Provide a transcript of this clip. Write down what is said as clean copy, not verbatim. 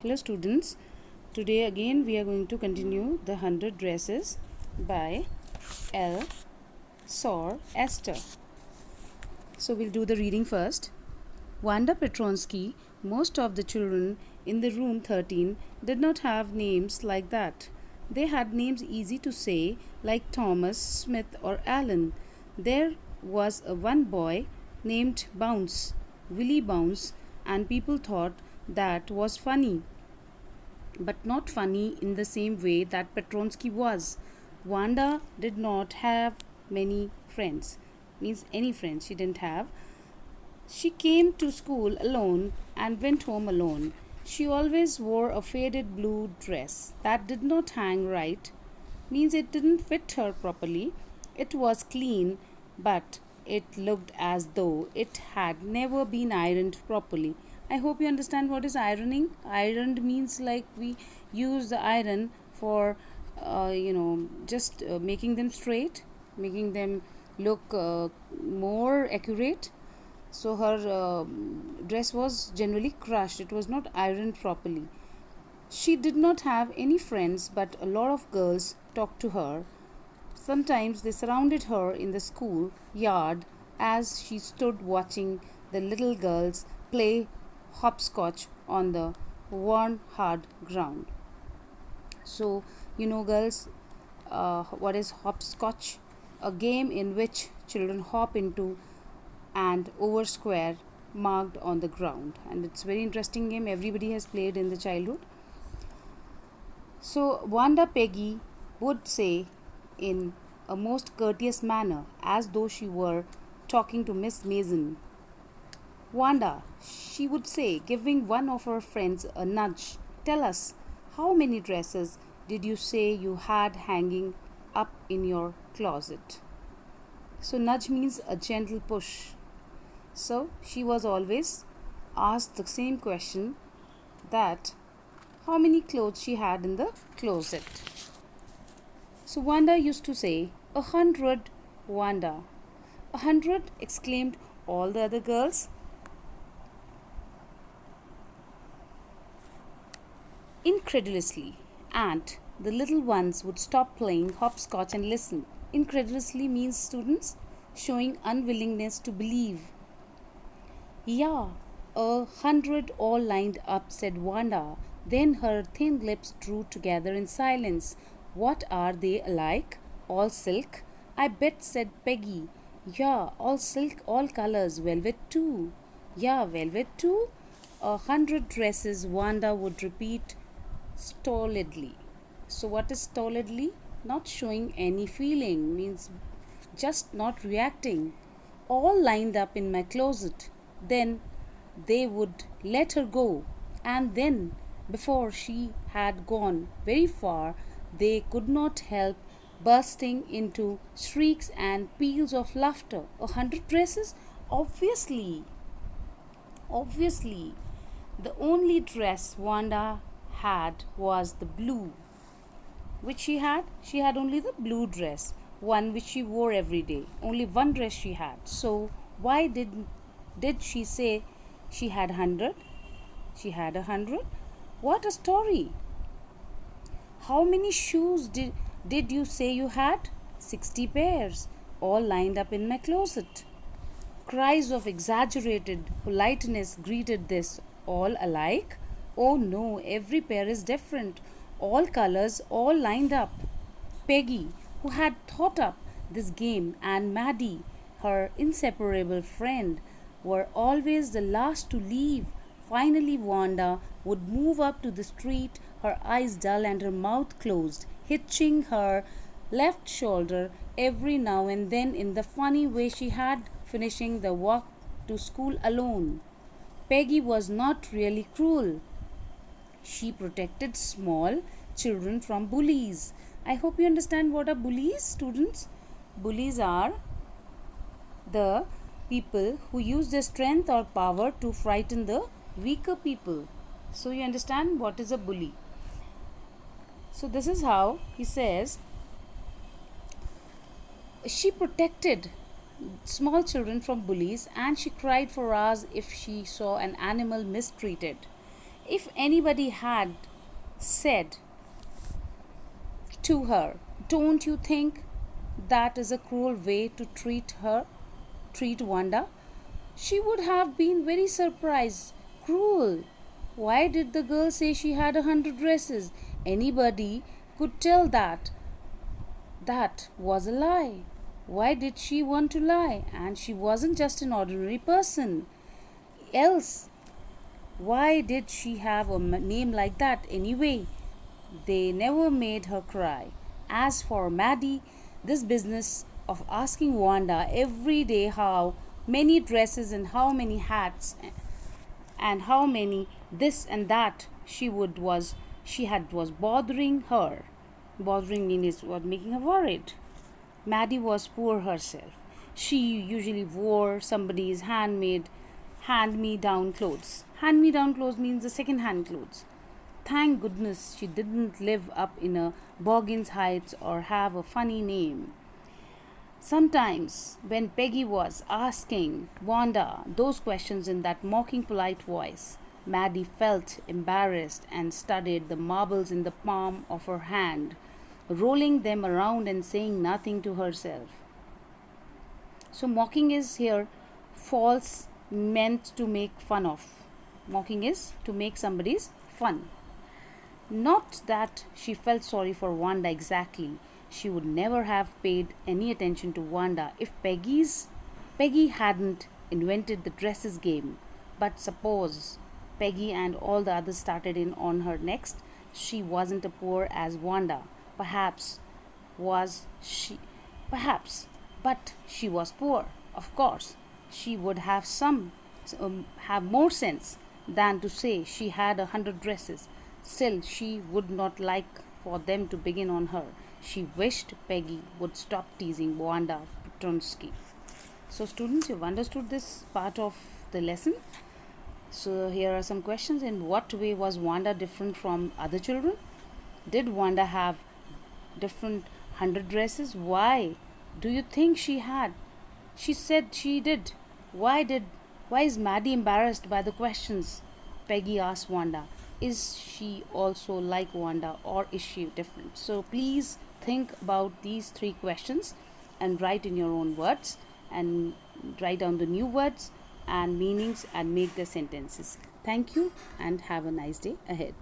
Hello students, today again we are going to continue the 100 dresses by L. Sor Esther. So we'll do the reading first. Wanda Petronsky, most of the children in the room 13 did not have names like that. They had names easy to say like Thomas, Smith or Alan. There was one boy named Bounce, Willie Bounce, and people thought that was funny, but not funny in the same way that Petronsky was. Wanda did not have many friends, means any friends she didn't have. She came to school alone and went home alone. She always wore a faded blue dress that did not hang right, means it didn't fit her properly. It was clean, but it looked as though it had never been ironed properly. I hope you understand what is ironing. Ironed means like we use the iron for, just making them straight, making them look more accurate. So her dress was generally crushed, it was not ironed properly. She did not have any friends, but a lot of girls talked to her. Sometimes they surrounded her in the school yard as she stood watching the little girls play hopscotch on the worn hard ground. So, girls, what is hopscotch? A game in which children hop into and over square marked on the ground, and it's very interesting game, everybody has played in the childhood. So Wanda Peggy would say in a most courteous manner, as though she were talking to Miss Mason, Wanda, she would say, giving one of her friends a nudge, tell us, how many dresses did you say you had hanging up in your closet? So nudge means a gentle push. So she was always asked the same question, that how many clothes she had in the closet. So Wanda used to say, 100, Wanda. 100, exclaimed all the other girls. Incredulously, and the little ones would stop playing hopscotch and listen. Incredulously means, students, showing unwillingness to believe. Yeah, 100 all lined up, said Wanda. Then her thin lips drew together in silence. What are they alike? All silk? I bet, said Peggy. Yeah, all silk, all colors, velvet too. Yeah, velvet too? 100 dresses, Wanda would repeat stolidly. So what is stolidly? Not showing any feeling, means just not reacting. All lined up in my closet. Then they would let her go, and then before she had gone very far, they could not help bursting into shrieks and peals of laughter. 100 dresses? Obviously, obviously. The only dress Wanda had was the blue. Which she had? She had only the blue dress, one which she wore every day. Only one dress she had. So why did she say she had 100? She had 100? What a story! How many shoes did you say you had? 60 pairs, all lined up in my closet. Cries of exaggerated politeness greeted this. All alike? Oh no, every pair is different. All colors, all lined up. Peggy, who had thought up this game, and Maddie, her inseparable friend, were always the last to leave. Finally, Wanda would move up to the street, her eyes dull and her mouth closed, hitching her left shoulder every now and then in the funny way she had, finishing the walk to school alone. Peggy was not really cruel. She protected small children from bullies. I hope you understand what are bullies, students. Bullies are the people who use their strength or power to frighten the weaker people. So you understand what is a bully. So this is how he says she protected small children from bullies, and she cried for hours if she saw an animal mistreated. If anybody had said to her, "Don't you think that is a cruel way to treat Wanda?" she would have been very surprised. Cruel? Why did the girl say she had 100 dresses? Anybody could tell that that was a lie. Why did she want to lie? And she wasn't just an ordinary person. Else, why did she have a name like that anyway? They never made her cry. As for Maddie, this business of asking Wanda every day how many dresses and how many hats and how many this and that she had was bothering her. Bothering means what making her worried. Maddie was poor herself. She usually wore somebody's hand-me-down clothes. Hand-me-down clothes means the second-hand clothes. Thank goodness she didn't live up in a Boggins Heights or have a funny name. Sometimes, when Peggy was asking Wanda those questions in that mocking, polite voice, Maddie felt embarrassed and studied the marbles in the palm of her hand, rolling them around and saying nothing to herself. So, mocking is here false, meant to make fun of. Mocking is to make somebody's fun. Not that she felt sorry for Wanda exactly. She would never have paid any attention to Wanda if Peggy hadn't invented the dresses game. But suppose Peggy and all the others started in on her next, she wasn't as poor as Wanda. Perhaps was she perhaps but she was poor. Of course, she would have more sense than to say she had 100 dresses. Still, she would not like for them to begin on her. She wished Peggy would stop teasing Wanda Petronsky. So, students, you've understood this part of the lesson. So, here are some questions. In what way was Wanda different from other children? Did Wanda have different 100 dresses? Why do you think she had? She said she did. Why is Maddie embarrassed by the questions Peggy asked Wanda? Is she also like Wanda or is she different? So please think about these 3 questions and write in your own words and write down the new words and meanings and make the sentences. Thank you and have a nice day ahead.